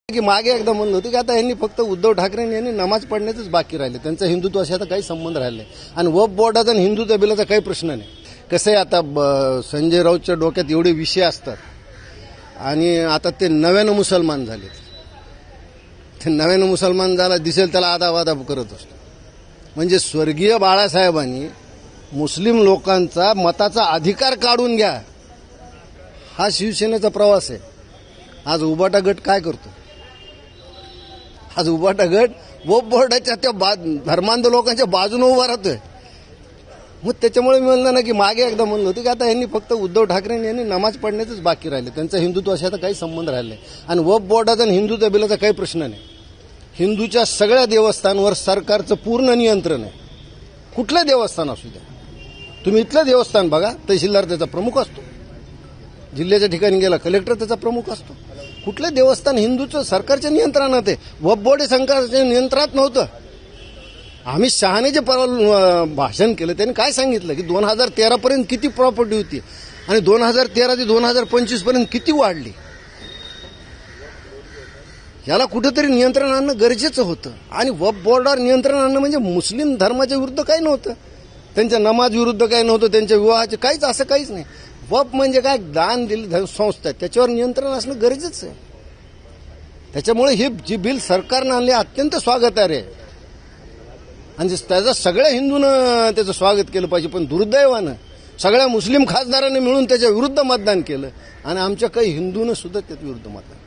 की मागे एकदा म्हणलं होतं की आता यांनी फक्त उद्धव ठाकरे यांनी नमाज पढण्याचंच बाकी राहिले, त्यांचा हिंदुत्वाशी आता काही संबंध राहिला नाही आणि वक्फ बोर्डाचा आणि हिंदुत्व बिलाचा काही प्रश्न नाही. कसं आहे, आता संजय राऊतच्या डोक्यात एवढे विषय असतात आणि आता ते नव्यानं मुसलमान झाले. ते नव्यानं मुसलमान झाला दिसेल त्याला आदावादा करत असतो. म्हणजे स्वर्गीय बाळासाहेबांनी मुस्लिम लोकांचा मताचा अधिकार काढून घ्या, हा शिवसेनेचा प्रवास आहे. आज उबाटा गट काय करतो? आज उबाटा गट वक्फ बोर्डाच्या त्या धर्मांध लोकांच्या बाजूने उभा राहतोय. मग त्याच्यामुळे मी म्हणलं ना की मागे एकदा म्हणलं होतं की आता यांनी फक्त उद्धव ठाकरे यांनी नमाज पढण्याचंच बाकी राहिले, त्यांचा हिंदुत्वाशी आता काही संबंध राहिला नाही आणि वक्फ बोर्डाचा आणि हिंदुत्व बिलाचा काही प्रश्न नाही. हिंदूच्या सगळ्या देवस्थानांवर सरकारचं पूर्ण नियंत्रण आहे. कुठलं देवस्थान असू द्या, तुम्ही इथलं देवस्थान बघा, तहसीलदार त्याचा प्रमुख असतो, जिल्ह्याच्या ठिकाणी गेला कलेक्टर त्याचा प्रमुख असतो. कुठलं देवस्थान हिंदूचं सरकारच्या नियंत्रणात आहे? वक्फ बोर्ड सरकारच्या नियंत्रणात नव्हतं. अमित शहाने जे भाषण केलं त्यांनी काय सांगितलं की 2013 पर्यंत किती प्रॉपर्टी होती आणि 2013 ते 2025 पर्यंत किती वाढली. याला कुठेतरी नियंत्रण आणणं गरजेचं होतं आणि वक्फ बोर्डावर नियंत्रण आणणं म्हणजे मुस्लिम धर्माच्या विरुद्ध काही नव्हतं, त्यांच्या नमाज विरुद्ध काही नव्हतं, त्यांच्या विवाहाचे काहीच असं काहीच नाही. वक्फ म्हणजे काय, दान दिली संस्था, त्याच्यावर नियंत्रण असणं गरजेचं आहे. त्याच्यामुळे हे जी बिल सरकारनं आणले अत्यंत स्वागतार्ह आहे आणि त्याचं सगळ्या हिंदूनं त्याचं स्वागत केलं पाहिजे. पण दुर्दैवानं सगळ्या मुस्लिम खासदारांनी मिळून त्याच्या विरुद्ध मतदान केलं आणि आमच्या काही हिंदूनं सुद्धा त्या विरुद्ध मतदान